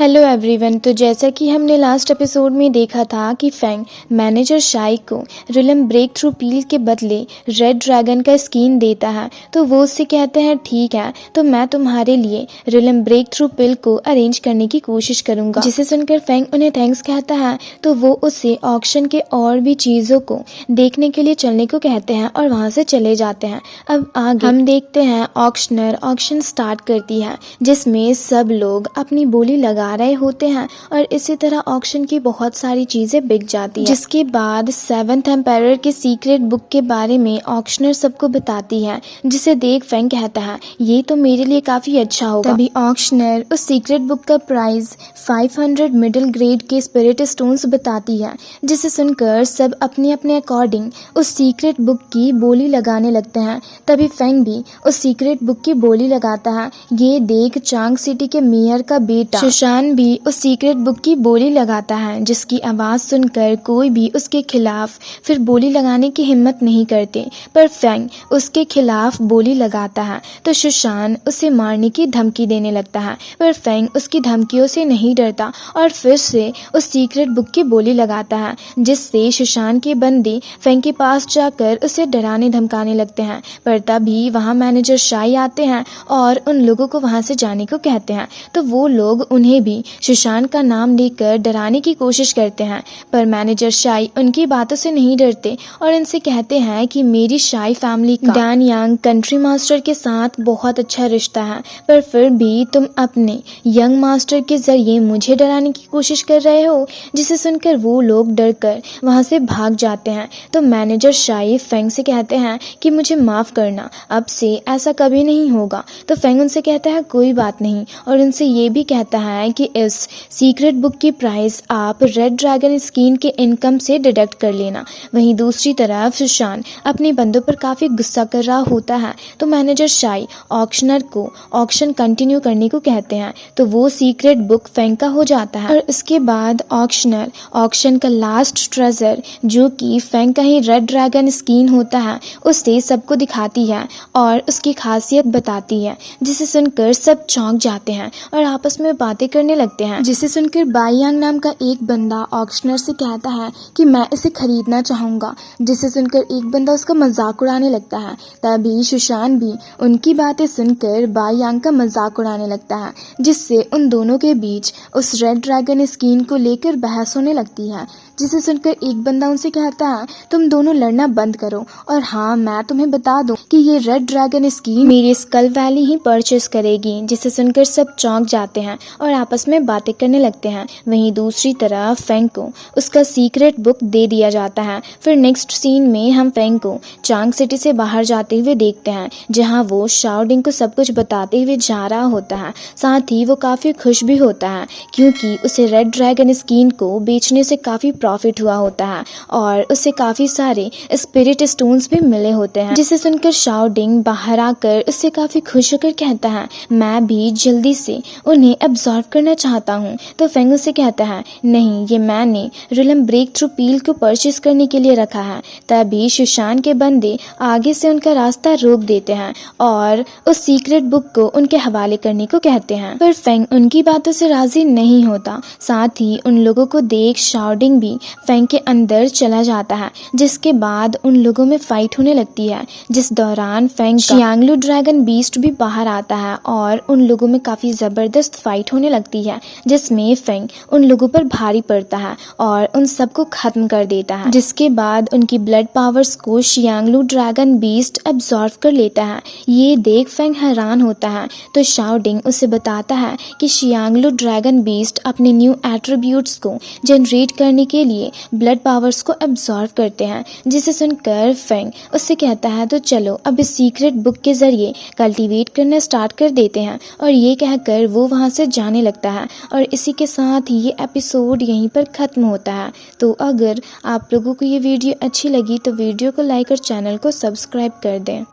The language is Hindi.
Hello everyone. तो जैसा कि हमने लास्ट एपिसोड में देखा था कि फेंग मैनेजर शाई को रिलम ब्रेक थ्रू पील के बदले रेड ड्रैगन का स्किन देता है। तो वो उससे कहते हैं ठीक है, तो मैं तुम्हारे लिए रिलम ब्रेक थ्रू पिल को अरेंज करने की कोशिश करूंगा। जिसे सुनकर फेंग उन्हें थैंक्स कहता है। तो वो उससे ऑक्शन के और भी चीज़ों को देखने के लिए चलने को कहते हैं और वहाँ से चले जाते हैं। अब आगे हम देखते हैं ऑक्शनर ऑक्शन स्टार्ट करती है, जिसमें सब लोग अपनी बोली लगा रहे होते हैं और इसी तरह ऑक्शन की बहुत सारी चीजें बिक जाती है। जिसके बाद 7th एम्पायर के सीक्रेट बुक के बारे में ऑक्शनर सबको बताती है, जिसे देख फेंग कहता है ये तो मेरे लिए काफी अच्छा होगा। तभी ऑक्शनर उस सीक्रेट बुक का प्राइस 500 मिडिल ग्रेड के स्पिरिट स्टोन्स बताती है, जिसे सुनकर सब अपने अपने अकॉर्डिंग उस सीक्रेट बुक की बोली लगाने लगते हैं। तभी फेंग भी उस सीक्रेट बुक की बोली लगाता है। ये देख चांग सिटी के मेयर का बेटा सुशान भी उस सीक्रेट बुक की बोली लगाता है, जिसकी आवाज सुनकर कोई भी उसके खिलाफ फिर बोली लगाने की हिम्मत नहीं करते। पर फेंग उसके खिलाफ बोली लगाता है तो सुशान उसे मारने की धमकी देने लगता है। पर फेंग उसकी धमकियों से नहीं डरता और फिर से उस सीक्रेट बुक की बोली लगाता है, जिससे सुशान के बंदे फेंग के पास जाकर उसे डराने धमकाने लगते हैं। पर तभी वहाँ मैनेजर शाई आते हैं और उन लोगों को वहाँ से जाने को कहते हैं। तो वो लोग उन्हें भी सुशांत का नाम लेकर डराने की कोशिश करते हैं। पर मैनेजर शाई उनकी बातों से नहीं डरते और उनसे कहते हैं कि मेरी शाई फैमिली का डैन यांग कंट्री मास्टर के साथ बहुत अच्छा रिश्ता है, पर फिर भी तुम अपने यंग मास्टर के जरिए मुझे डराने की कोशिश कर रहे हो। जिसे सुनकर वो लोग डरकर वहां से भाग जाते हैं। तो मैनेजर शाई फेंग से कहते हैं कि मुझे माफ करना, अब से ऐसा कभी नहीं होगा। तो फेंग उनसे कहता है कोई बात नहीं और उनसे ये भी कहता है कि इस सीक्रेट बुक की प्राइस आप रेड ड्रैगन स्किन के इनकम से डिडक्ट कर लेना। वहीं दूसरी तरफ सुशान अपने बंदों पर काफी गुस्सा कर रहा होता है। तो मैनेजर शाई ऑक्शनर को ऑक्शन कंटिन्यू करने को कहते हैं। तो वो सीक्रेट बुक फेंग का हो जाता है और उसके बाद ऑक्शनर ऑक्शन का लास्ट ट्रेजर, जो कि फेंग का ही रेड ड्रैगन स्किन होता है, उसे सबको दिखाती है और उसकी खासियत बताती है, जिसे सुनकर सब चौंक जाते हैं और आपस में बातें करने लगते हैं। जिसे सुनकर बाईयांग नाम का एक बंदा ऑक्शनर से कहता है कि मैं इसे खरीदना चाहूंगा। जिसे सुनकर एक बंदा उसका मजाक उड़ाने लगता है। तभी सुशान भी उनकी बातें सुनकर बाईयांग का मजाक उड़ाने लगता है, जिससे उन दोनों के बीच उस रेड ड्रैगन स्किन को लेकर बहस होने लगती है। जिसे सुनकर एक बंदा उनसे कहता है तुम दोनों लड़ना बंद करो और हाँ, मैं तुम्हें बता दूं कि ये रेड ड्रैगन स्किन मेरे स्कल वैली ही परचेस करेगी। जिसे सुनकर सब चौंक जाते हैं और आपस में बातें करने लगते हैं। वहीं दूसरी तरफ फेंग को उसका सीक्रेट बुक दे दिया जाता है। फिर नेक्स्ट सीन में हम फेंग को चांग सिटी से बाहर जाते हुए देखते हैं, जहां वो शाओडिंग को सब कुछ बताते हुए जा रहा होता है। साथ ही वो काफी खुश भी होता है, क्योंकि उसे रेड ड्रैगन स्किन को बेचने से काफी प्रॉफिट हुआ होता है और उसे काफी सारे स्पिरिट स्टोन्स भी मिले होते हैं। जिसे सुनकर शाओडिंग बाहर आकर उससे काफी खुश होकर कहता है मैं भी जल्दी से उन्हें अब्सॉर्व करना चाहता हूँ। तो फेंग उससे कहता है नहीं, ये मैंने रिलम ब्रेक थ्रू पील को परचेस करने के लिए रखा है। तभी सुशान के बंदे आगे से उनका रास्ता रोक देते हैं और उस सीक्रेट बुक को उनके हवाले करने को कहते हैं। पर फेंग उनकी बातों से राजी नहीं होता। साथ ही उन लोगों को देख शाओडिंग भी फेंग के अंदर चला जाता है, जिसके बाद उन लोगों में फाइट होने लगती है। जिस दौरान फेंग का शियांगलू ड्रैगन बीस्ट भी बाहर आता है और उन लोगों में काफी जबरदस्त फाइट होने लगती है, जिसमें फेंग उन लोगों पर भारी पड़ता है और उन सबको खत्म कर देता है। जिसके बाद उनकी ब्लड पावर्स को शियांगलू ड्रैगन बीस्ट अब्सॉर्व कर लेता है। ये देख फेंग हैरान होता है। तो शाओडिंग उसे बताता है कि शियांगलू ड्रैगन बीस्ट अपने न्यू एट्रीब्यूट्स को जनरेट करने के लिए ब्लड पावर्स को अब्सॉर्व करते हैं। जिसे सुनकर फेंग उससे कहता है तो चलो अब इस सीक्रेट बुक के जरिए कल्टीवेट करना स्टार्ट कर देते हैं। और ये कहकर वो वहां से जाने लगता है और इसी के साथ ये एपिसोड यहीं पर ख़त्म होता है। तो अगर आप लोगों को ये वीडियो अच्छी लगी तो वीडियो को लाइक और चैनल को सब्सक्राइब कर दें।